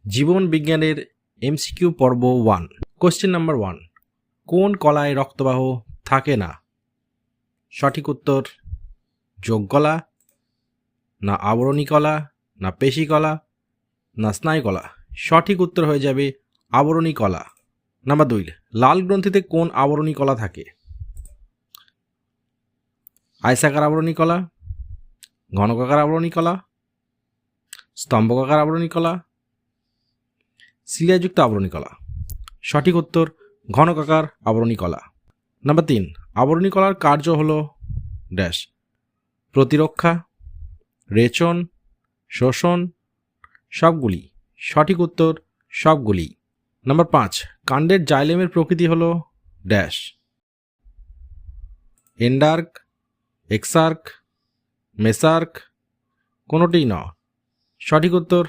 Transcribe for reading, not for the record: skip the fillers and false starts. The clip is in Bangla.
জীবন বিজ্ঞানের এমসিকিউ পর্ব 1। কোশ্চেন নাম্বার 1, কোন কলায় রক্তবাহ থাকে না? সঠিক উত্তর যোগ কলা, না আবরণী কলা, না পেশী কলা, না স্নায়ু কলা। সঠিক উত্তর হয়ে যাবে আবরণী কলা। নাম্বার 2, লাল গ্রন্থিতে কোন আবরণী কলা থাকে? আয়সাকার আবরণী কলা, ঘনকাকার আবরণী কলা, স্তম্ভকাকার আবরণী কলা, সিলিয়াযুক্ত আবরণী কলা। সঠিক উত্তর ঘনকাকার আবরণী কলা। নাম্বার 3, আবরণী কলার কার্য হলো ড্যাশ, প্রতিরক্ষা, রেচন, শোষণ, সবগুলি। সঠিক উত্তর সবগুলি। নাম্বার 5, কাণ্ডের জাইলেমের প্রকৃতি হলো ড্যাশ, এন্ডার্ক, এক্সার্ক, মেসার্ক, কোনোটিই নয়। সঠিক উত্তর